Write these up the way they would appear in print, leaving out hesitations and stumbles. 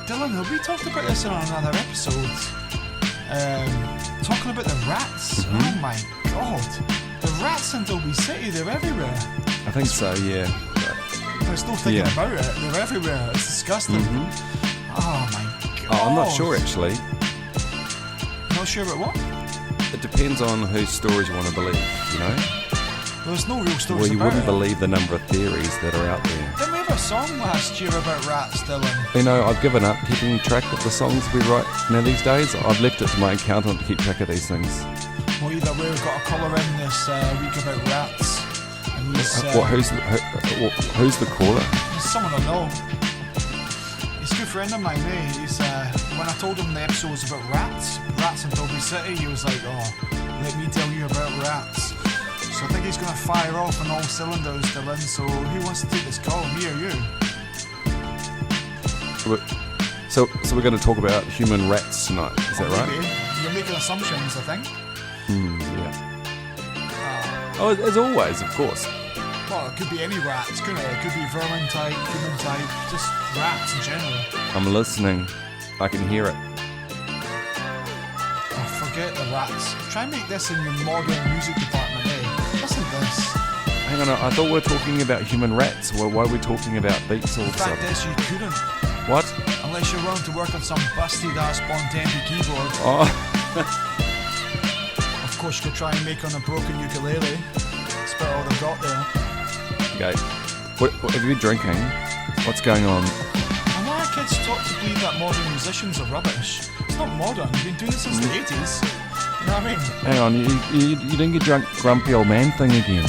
Dylan, have we talked about this on another episode? Talking about the rats. Mm-hmm. Oh my god. The rats in Dolby City, they're everywhere. I think so, yeah. There's no thinking Yeah. about it. They're everywhere. It's disgusting. Oh my god. Oh, I'm not sure actually. Not sure about what? It depends on whose stories you want to believe, you know? There's no real stories Well, you about wouldn't it. believe the number of theories that are out there. Didn't we have a song last year about rats, Dylan? You know, I've given up keeping track of the songs we write now these days. I've left it to my accountant to keep track of these things. Well, either way, we've got a caller in this week about rats. And he's, Who's the caller? he's someone I know. He's a good friend of mine, eh? He's, when I told him the episode was about rats in Dolby City, he was like, oh, let me tell you about rats. So I think he's going to fire off on all cylinders, Dylan. So who wants to take this call, me or you? So we're going to talk about human rats tonight, is that right? Maybe. You're making assumptions, I think. Yeah. Oh, as always, of course. Well, it could be any rats, couldn't it? It could be vermin type, human type, just rats in general. I'm listening. I can hear it. Oh, forget the rats. Try and make this in your modern music department, eh? Listen to this. Hang on, I thought we were talking about human rats. Well, why are we talking about beats all of The a fact sudden? is, you couldn't. What? Unless you're willing to work on some busted-ass Bontempi keyboard. Oh, Of course, you could try and make on a broken ukulele. That's about all they've got there. okay. What have you been drinking? What's going on? And why are kids taught to believe that modern musicians are rubbish? It's not modern. You've been doing it since the 80s. You know what I mean? Hang on, you didn't get drunk, grumpy old man thing again.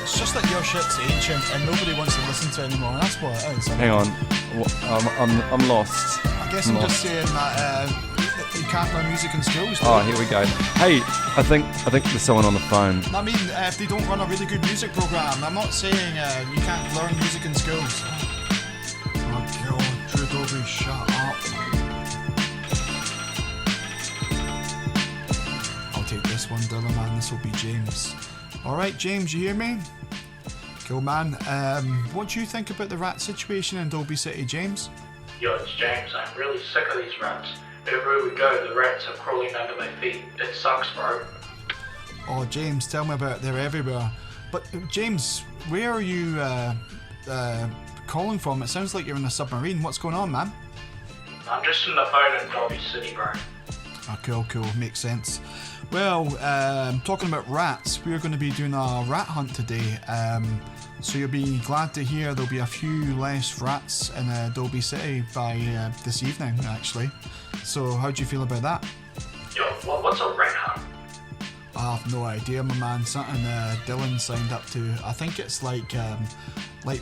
It's just that your shit's ancient and nobody wants to listen to it anymore. And that's what it is. Hang on, I'm lost. I guess I'm just saying that you can't learn music in schools. Oh, here we go. Hey, I think there's someone on the phone. I mean, if they don't run a really good music program, I'm not saying you can't learn music in schools. Oh God, Drew Dolby, shut up. I'll take this one, Dylan, man. This will be James. All right, James, you hear me? Cool, man. What do you think about the rat situation in Dolby City, James? Yo, it's James. I'm really sick of these rats. Everywhere we go, the rats are crawling under my feet. It sucks, bro. Oh, James, tell me about it. They're everywhere. But, James, where are you calling from? It sounds like you're in a submarine. What's going on, man? I'm just in the phone in Dolby City, bro. Oh, cool. Makes sense. Well, talking about rats, we're going to be doing a rat hunt today. So you'll be glad to hear there'll be a few less rats in Dolby City by this evening, actually. So how do you feel about that? Yo, what's a rat hunt? I have no idea, my man. Something Dylan signed up to. I think it's like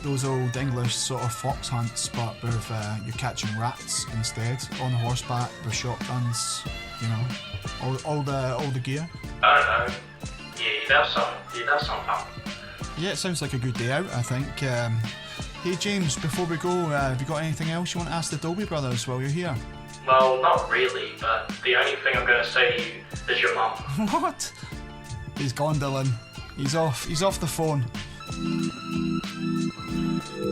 those old English sort of fox hunts, but with you're catching rats instead on horseback with shotguns. You know, all the gear. I don't know. Yeah, that's some fun. Yeah, it sounds like a good day out, I think. Hey James, before we go, have you got anything else you want to ask the Dolby Brothers while you're here? Well, not really, but the only thing I'm going to say to you is your mum. What? He's gone, Dylan. He's off the phone.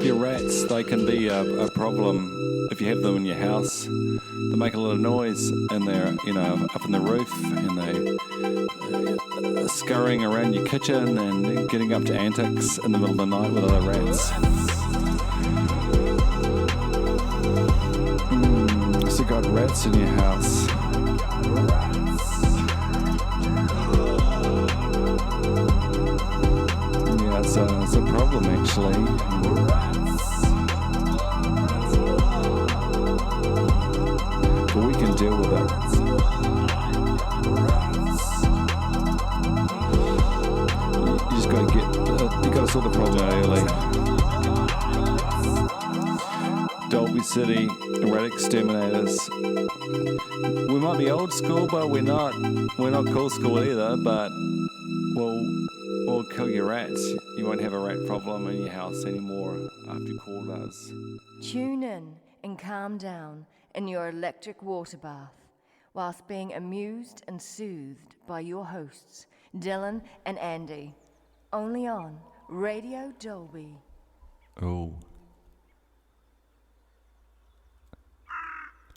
Your rats, they can be a problem if you have them in your house. They make a lot of noise and they're, up in the roof and they're scurrying around your kitchen and getting up to antics in the middle of the night with other rats. So you got rats in your house. Yeah, it's a problem actually. But we can deal with it. You just got to you got to sort the problem out early. Dolby City, rat exterminators. We might be old school, but we're not cool school either. But we'll kill your rats. You won't have a rat problem in your house anymore after you called us. Tune in and calm down in your electric water bath whilst being amused and soothed by your hosts, Dylan and Andy. Only on Radio Dolby. Oh.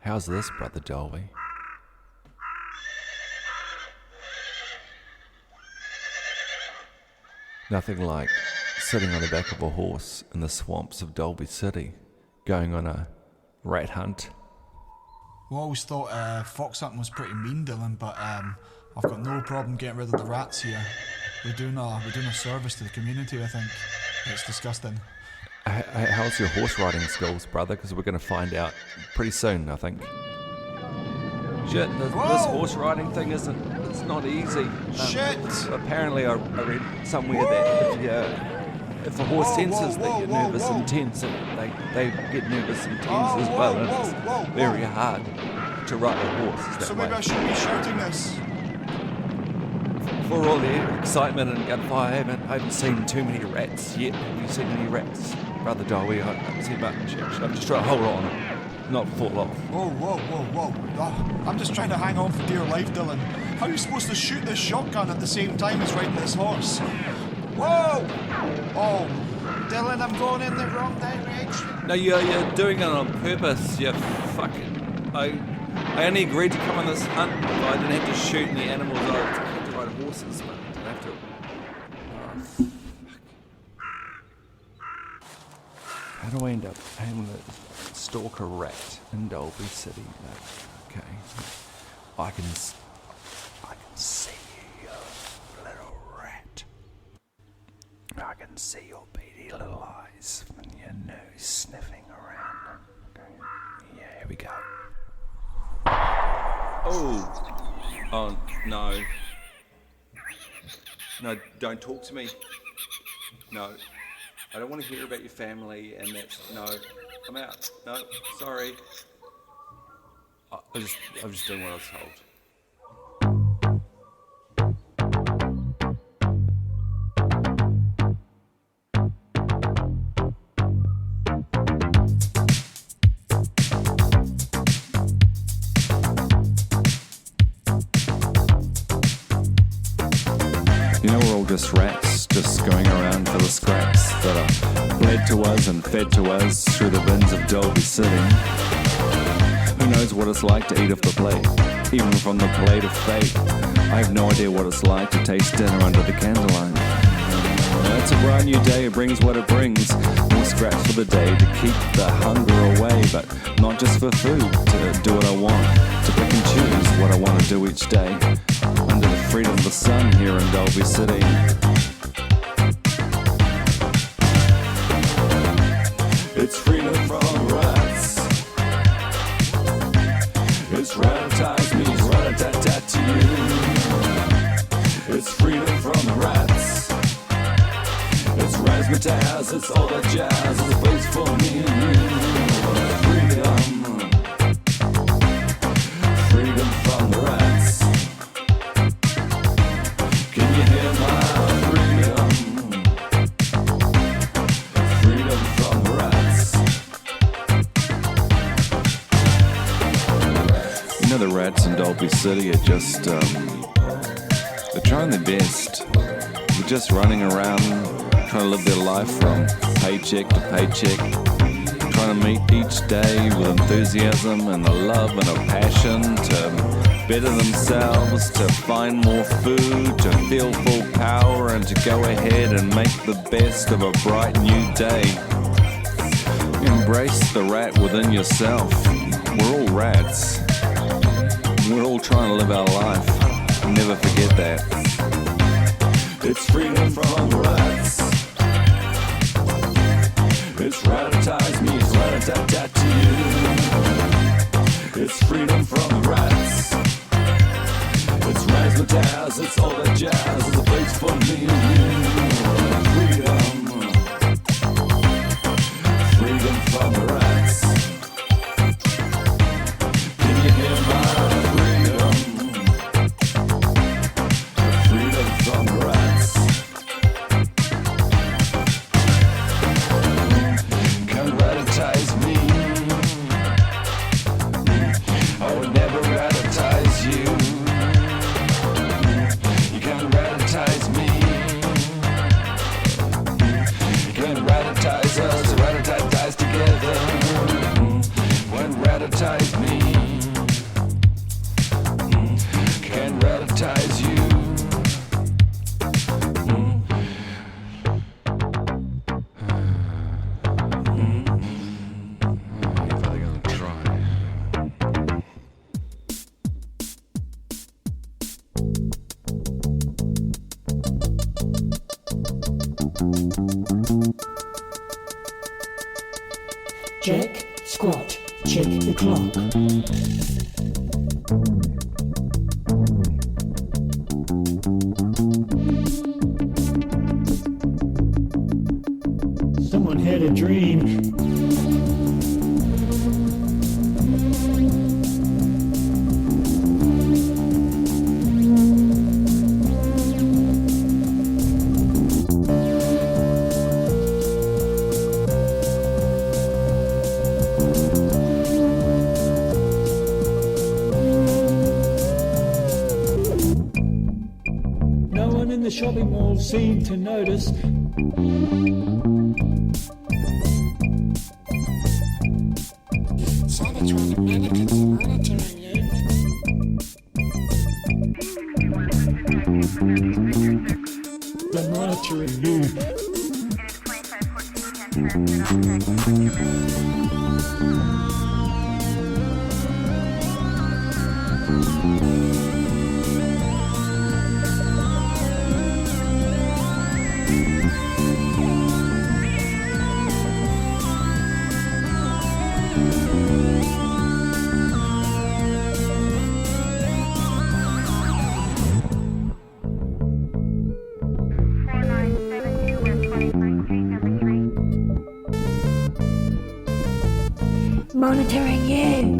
How's this, Brother Dolby? Nothing like sitting on the back of a horse in the swamps of Dolby City, going on a rat hunt. We always thought fox hunting was pretty mean, Dylan, but I've got no problem getting rid of the rats here. We're doing a service to the community, I think. It's disgusting. How's your horse riding skills, brother? Because we're going to find out pretty soon, I think. Shit, this horse riding thing it's not easy. Shit! Apparently I read somewhere that if a horse senses that you're nervous and tense, they get nervous and tense as well, and it's very hard to ride a horse that So way. maybe I shouldn't be shouting this. For all the excitement and gunfire, I haven't seen too many rats yet. Have you seen any rats, Brother Dolby? I haven't seen much. I'm just trying to hold on, not fall off. Whoa. Oh, I'm just trying to hang on for dear life, Dylan. How are you supposed to shoot this shotgun at the same time as riding this horse? Whoa! Oh, Dylan, I'm going in the wrong direction. No, you're doing it on purpose. You fucking... I only agreed to come on this hunt if I didn't have to shoot any animals. I had to ride horses, but I didn't have to... Oh, fuck. How do I end up having to stalk a rat in Dolby City? Okay. I can see you, you little rat. I can see your beady little eyes and your nose sniffing around. Okay. Yeah, here we go. Oh, no. No, don't talk to me. No. I don't want to hear about your family and that's... No. I'm out. No, sorry. I'm just doing what I was told. You know, we're all just rats, just going around for the scraps that are bled to us and fed to us through the bins of Dolby City. Who knows what it's like to eat off the plate, even from the plate of fate. I have no idea what it's like to taste dinner under the candlelight. It's a brand new day, it brings what it brings. More scraps for the day to keep the hunger away, but not just for food, to do what I want, to pick and choose what I want to do each day. Under the freedom of the sun here in Dolby City. It's freedom from rats. It's rat-a-tat me, it's rat-a-tat-tat to you. It's freedom from the rats. It's razzmatazz, it's all that jazz. It's a place for me and you. Freedom. Freedom from the rats. Can you hear my freedom? Freedom from the rats. You know, the rats in Dolby City are just, they're trying their best. They're just running around, trying to live their life from paycheck to paycheck, trying to meet each day with enthusiasm and a love and a passion to better themselves, to find more food, to feel full power and to go ahead and make the best of a bright new day. Embrace the rat within yourself. We're all rats. We're all trying to live our life. Never forget that. It's freedom from the rats. It's rat-a-tat me, it's rat-a-tat-tat to you. It's freedom from the rats. It's razzmatazz, it's all that jazz. It's a place for me and you. Freedom. Freedom from the rats. Can you hear my freedom? Freedom from the rats. Can't rat-a-tize me. I would never rat-a-tize you. You can't rat-a-tize me. Jack, squat, check the clock. Someone had a dream. No one in the shopping mall seemed to notice. Cybertronic mannequins monitoring you. They're monitoring you. Monitoring you.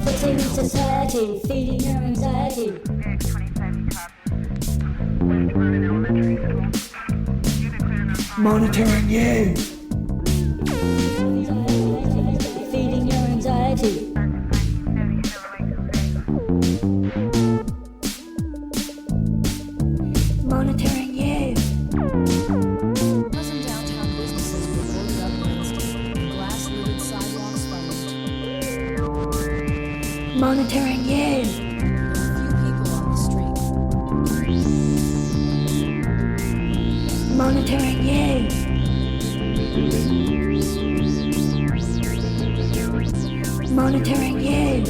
Fixing society, feeding your anxiety. Monitoring you. Feeding your anxiety. Monitoring you. Dozen downtown businesses were boarded up against glass-lidded sidewalks furnished. Monitoring you. Few people on the street. Monitoring you. Monitoring you.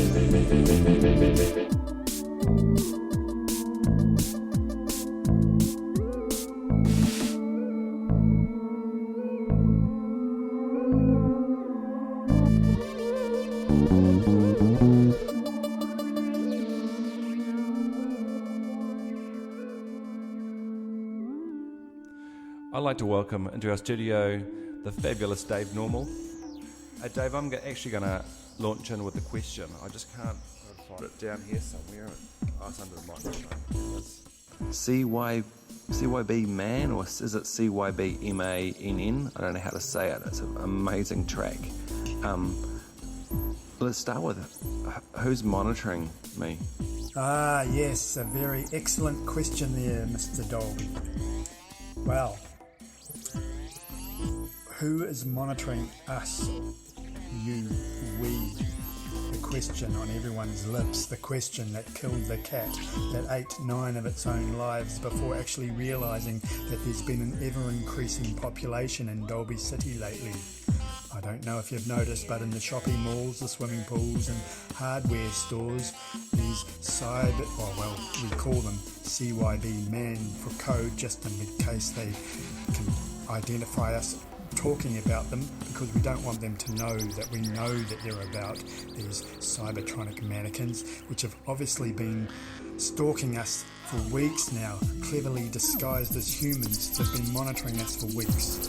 I'd like to welcome into our studio the fabulous Dave Normal. Dave, I'm actually going to launch in with a question. I just can't find it down here somewhere. Oh, it's under the microphone. It's CYB Man, or is it CYBMANN? I don't know how to say it. It's an amazing track. Let's start with who's monitoring me? Ah, yes, a very excellent question there, Mr. Dolby. Well, who is monitoring us? You, we. The question on everyone's lips, the question that killed the cat, that ate 9 of its own lives before actually realising that there's been an ever-increasing population in Dolby City lately. I don't know if you've noticed, but in the shopping malls, the swimming pools and hardware stores, these we call them CYB Man for code, just in case they can identify us talking about them, because we don't want them to know that we know that they're about these Cybertronic mannequins, which have obviously been stalking us for weeks now, cleverly disguised as humans. They've been monitoring us for weeks,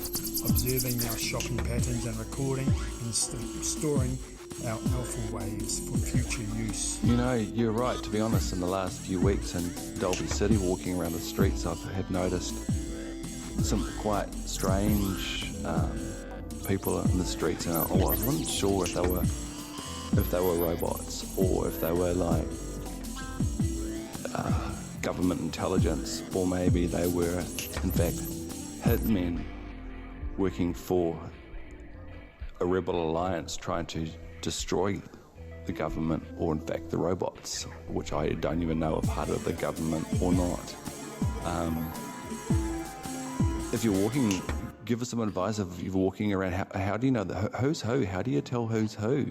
observing our shopping patterns and recording and storing our alpha waves for future use. You know, you're right. To be honest, in the last few weeks in Dolby City, walking around the streets, I had noticed some quite strange people in the streets, and I wasn't sure if they were robots or if they were like government intelligence, or maybe they were in fact hitmen working for a rebel alliance trying to destroy the government, or in fact the robots, which I don't even know if part of the government or not. If you're walking, give us some advice. If you're walking around, how do you know who's who? How do you tell who's who?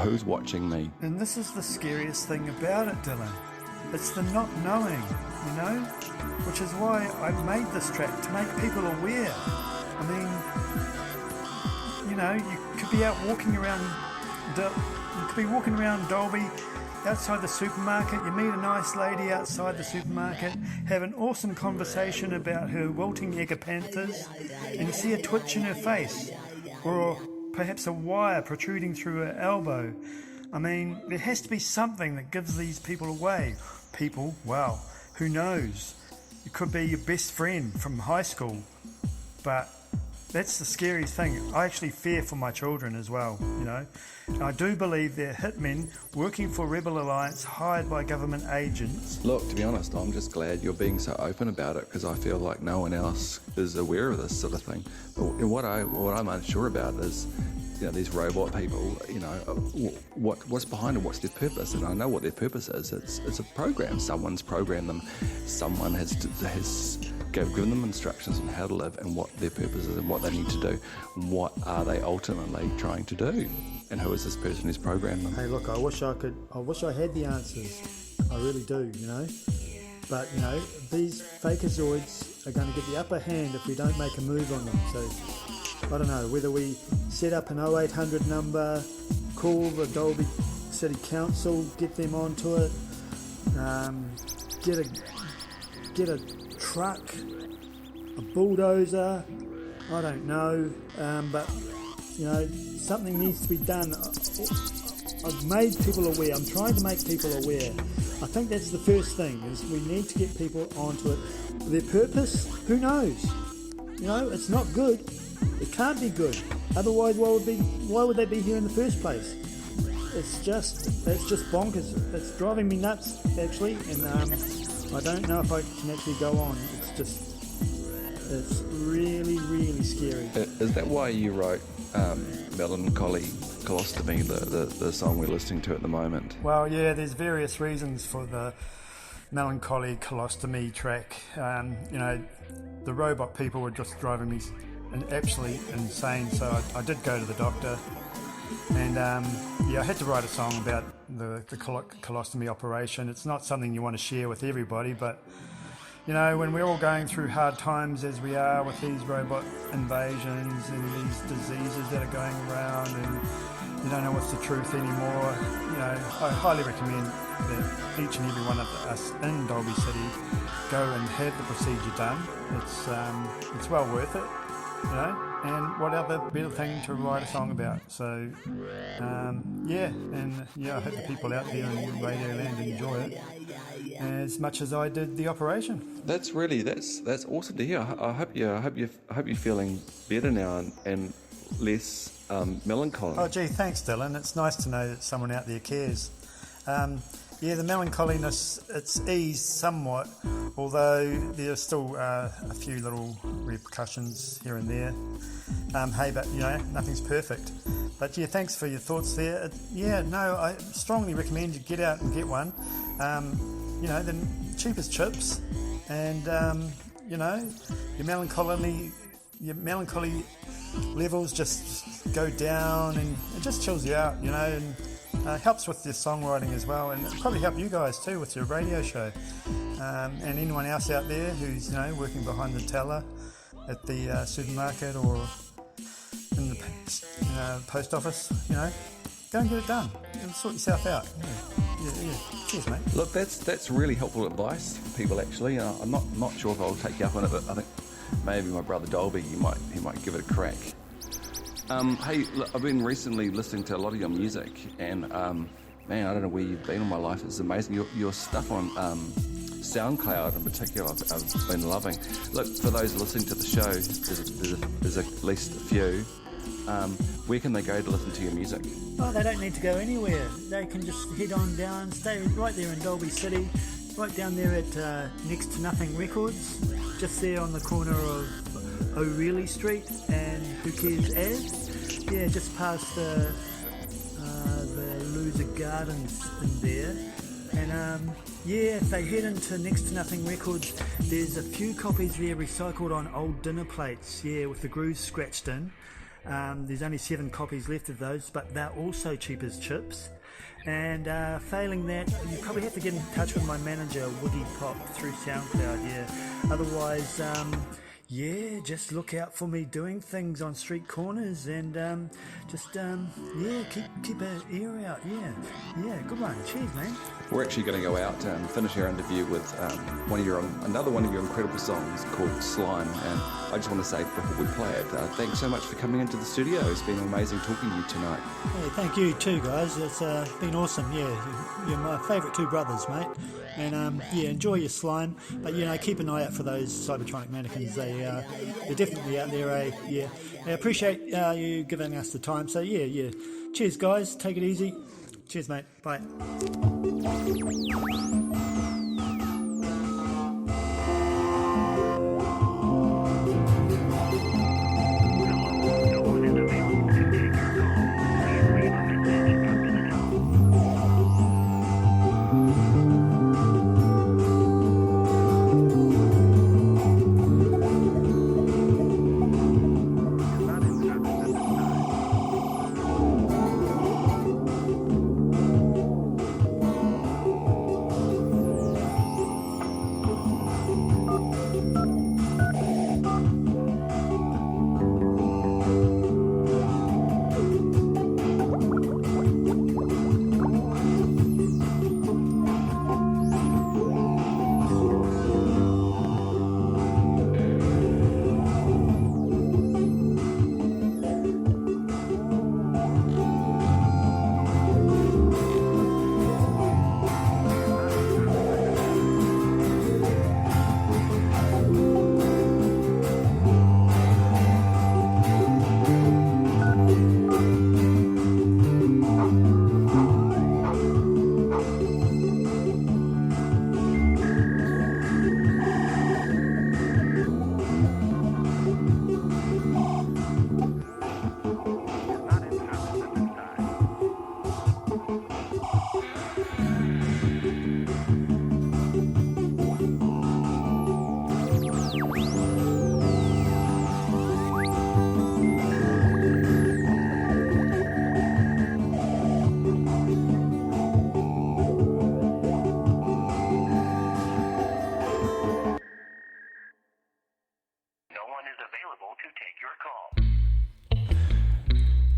Who's watching me? And this is the scariest thing about it, Dylan. It's the not knowing, you know? Which is why I made this track, to make people aware. I mean, you know, you could be out walking around, Dolby, outside the supermarket. You meet a nice lady outside the supermarket, have an awesome conversation about her wilting agapanthus, and you see a twitch in her face, or perhaps a wire protruding through her elbow. I mean, there has to be something that gives these people away. People, well, who knows? It could be your best friend from high school, but that's the scary thing. I actually fear for my children as well, you know. I do believe they're hitmen working for Rebel Alliance, hired by government agents. Look, to be honest, I'm just glad you're being so open about it, because I feel like no one else is aware of this sort of thing. But what I'm unsure about is, you know, these robot people, you know, what's behind it, what's their purpose? And I know what their purpose is. It's a program. Someone's programmed them. Someone has given them instructions on how to live and what their purpose is and what they need to do. What are they ultimately trying to do? And who is this person who's programmed them? Hey, look, I wish I had the answers. I really do, you know. But, you know, these fakeazoids are going to get the upper hand if we don't make a move on them. So, I don't know, whether we set up an 0800 number, call the Dolby City Council, get them onto it, get a truck, a bulldozer, I don't know, but, you know, something needs to be done. I've made people aware. I'm trying to make people aware. I think that's the first thing, is we need to get people onto it. Their purpose, who knows? You know, it's not good. It can't be good. Otherwise, why would they be here in the first place? It's just bonkers. It's driving me nuts, actually, and I don't know if I can actually go on. It's really, really scary. Is that why you wrote Melancholy Colostomy, the song we're listening to at the moment? Well, yeah, there's various reasons for the Melancholy Colostomy track. You know, the robot people were just driving me absolutely insane, so I did go to the doctor, and yeah, I had to write a song about the colostomy operation. It's not something you want to share with everybody, but you know, when we're all going through hard times as we are with these robot invasions and these diseases that are going around, and you don't know what's the truth anymore, you know, I highly recommend that each and every one of us in Dolby City go and have the procedure done. It's well worth it, you know, and what other better thing to write a song about? So, yeah, I hope the people out there in Radio Land enjoy it as much as I did the operation. That's awesome to hear. I hope you're feeling better now and less melancholy. Oh, gee, thanks, Dylan. It's nice to know that someone out there cares. Yeah, the melancholiness, it's eased somewhat, although there's still a few little repercussions here and there. Hey, but, you know, nothing's perfect. But, yeah, thanks for your thoughts there. I strongly recommend you get out and get one. You know, the cheapest chips, and, you know, your melancholy levels just go down, and it just chills you out, you know, and helps with your songwriting as well, and it'll probably help you guys too with your radio show, and anyone else out there who's, you know, working behind the teller at the supermarket or in the post office, you know, go and get it done and sort yourself out. Yeah. Cheers, mate. Look, that's really helpful advice for people, actually. I'm not sure if I'll take you up on it, but I think maybe my brother Dolby, he might give it a crack. Hey, look, I've been recently listening to a lot of your music, and man, I don't know where you've been all my life. It's amazing. Your stuff on SoundCloud in particular, I've been loving. Look, for those listening to the show, there's at least a few. Where can they go to listen to your music? Oh, they don't need to go anywhere. They can just head on down, stay right there in Dolby City, right down there at Next to Nothing Records, just there on the corner of O'Reilly Street and Who Cares As. Yeah, just past the Loser Gardens in there. And if they head into Next to Nothing Records, there's a few copies there recycled on old dinner plates, with the grooves scratched in. There's only 7 copies left of those, but they're also cheap as chips. And failing that, you probably have to get in touch with my manager, Wiggy Pop, through SoundCloud, Otherwise, just look out for me doing things on street corners and keep an ear out. Good one. Cheers, man. We're actually going to go out and finish our interview with another one of your incredible songs called Slime. And I just want to say before we play it, thanks so much for coming into the studio. It's been amazing talking to you tonight. Hey, thank you too, guys. It's been awesome. You're my favourite two brothers, mate. And enjoy your slime. But keep an eye out for those Cybertronic mannequins. They're definitely out there. I appreciate you giving us the time. So cheers, guys. Take it easy. Cheers, mate. Bye.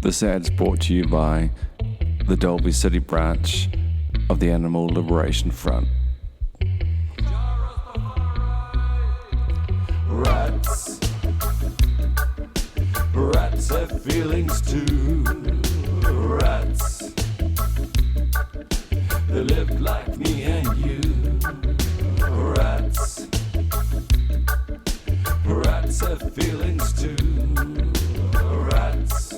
This ad is brought to you by the Dolby City branch of the Animal Liberation Front. Rats have feelings too. Rats, they live like me and you. Rats have feelings too. Rats,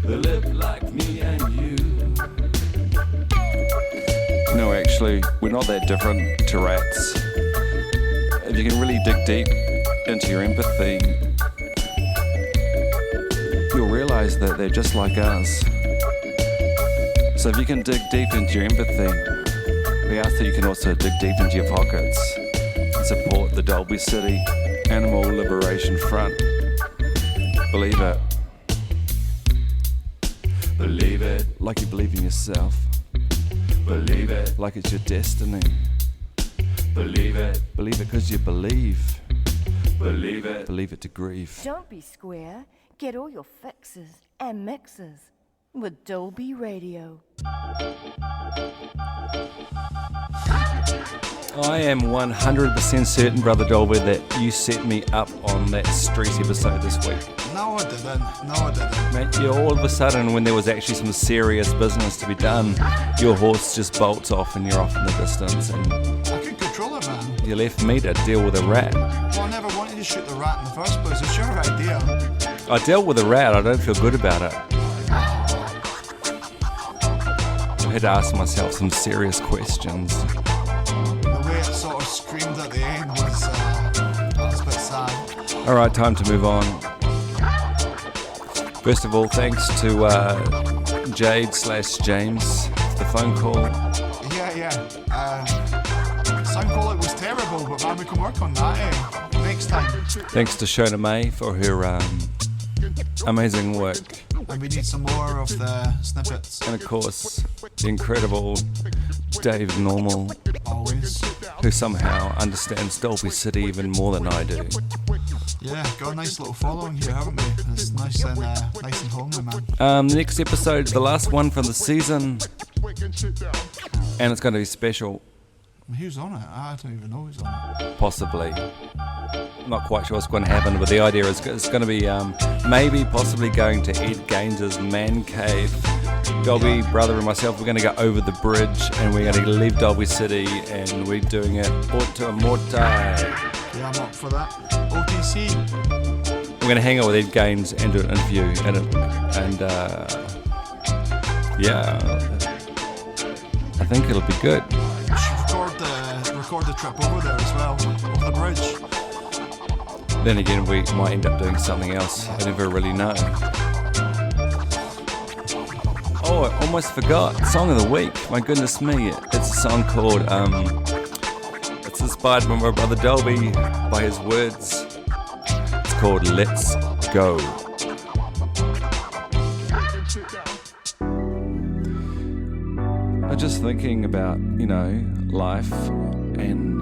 they live like me and you. No, actually, we're not that different to rats. If you can really dig deep into your empathy, you'll realize that they're just like us. So if you can dig deep into your empathy, we ask that you can also dig deep into your pockets and support the Dolby City Animal Liberation Front. Believe it. Believe it like you believe in yourself. Believe it like it's your destiny. Believe it because you believe. Believe it to grief. Don't be square. Get all your fixes and mixes with Dolby Radio. I am 100% certain, Brother Dolby, that you set me up on that street episode this week. No, I didn't. Mate, all of a sudden, when there was actually some serious business to be done, your horse just bolts off and you're off in the distance. And I couldn't control it, man. you left me to deal with a rat. Well, I never wanted to shoot the rat in the first place. It's your idea. I dealt with a rat. I don't feel good about it. I had to ask myself some serious questions. The way it sort of screamed at the end was a bit sad. All right, time to move on. First of all, thanks to Jade/James for the phone call. Yeah. Sound quality was terrible, but man, we can work on that next time. Thanks to Shona May for her amazing work. And we need some more of the snippets. And of course, the incredible Dave Normal, Always. who somehow understands Dolby City even more than I do. Yeah, got a nice little following here, haven't we? It's nice and homely, man. The next episode is the last one from the season, and it's going to be special. Who's on it? I don't even know who's on it. Possibly. Not quite sure what's going to happen, but the idea is it's going to be maybe possibly going to Ed Gaines's man cave. Dolby brother and myself, we're going to go over the bridge and we're going to leave Dolby City and we're doing it auto morte. Yeah, I'm up for that. OTC. We're going to hang out with Ed Gaines and do an interview and yeah, I think it'll be good. We should record the trip over there as well, over the bridge. Then again, we might end up doing something else. I never really know. Oh, I almost forgot. Song of the week. My goodness me. It's a song called, it's inspired by my brother Dolby, by his words. It's called Let's Go. I'm just thinking about, life and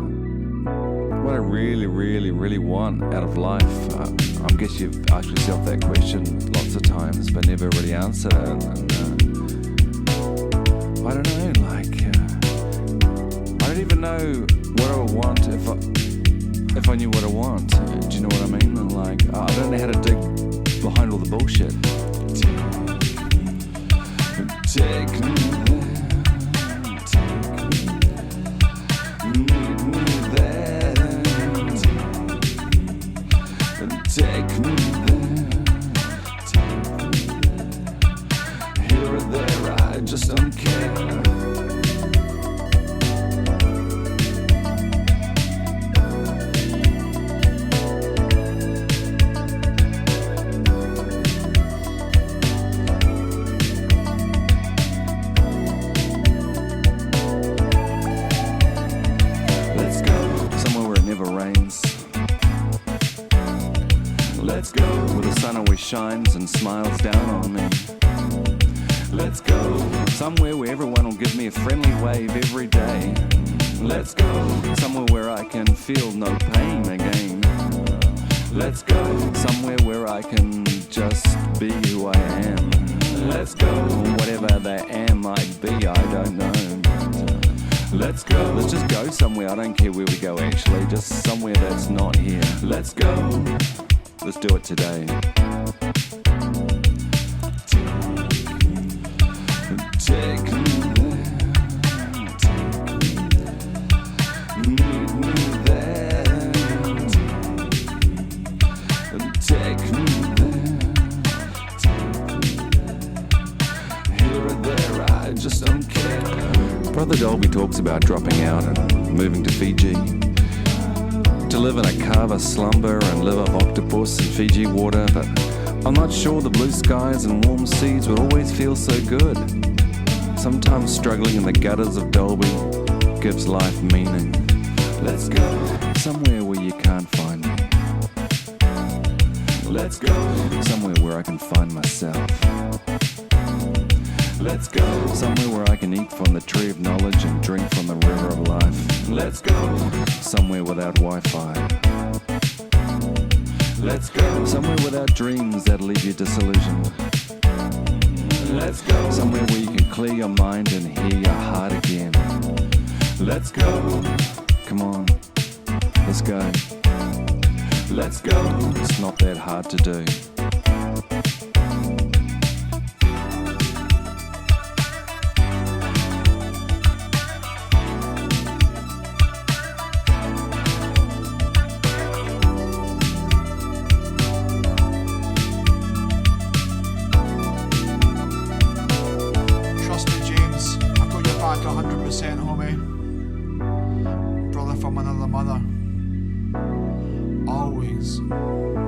what I really, really, really want out of life. I guess you've asked yourself that question lots of times, but never really answered it. And, I don't know, I don't even know what I would want if I knew what I want. Do you know what I mean? And I don't know how to dig behind all the bullshit. Take me there. Take me there, here or there, I just don't care. Let's go somewhere where it never rains. Let's go where the sun always shines and smiles down on me. Let's go somewhere where everyone will give me a friendly wave every day. Let's go somewhere where I can feel no pain again. Let's go somewhere where I can just be who I am. Let's go whatever that am might be, I don't know. Let's go, let's just go somewhere, I don't care where we go actually, just somewhere that's not here. Let's go. Let's do it today. Take me there. Meet me there. Take me there. Here or there, I just don't care. Brother Dolby talks about dropping out and moving to Fiji. To live in a carver slumber and live off octopus and Fiji water, but I'm not sure the blue skies and warm seas would always feel so good. Sometimes struggling in the gutters of Dolby gives life meaning. Let's go somewhere where you can't find me. Let's go somewhere where I can find myself. Let's go somewhere where I can eat from the tree of knowledge and drink from the river of life. Let's go somewhere without Wi-Fi. Let's go somewhere without dreams that leave you disillusioned. Let's go somewhere where you can clear your mind and hear your heart again. Let's go, come on, let's go. Let's go, it's not that hard to do. Trust me, James, I've got your back 100%, homie. Brother from another mother. always.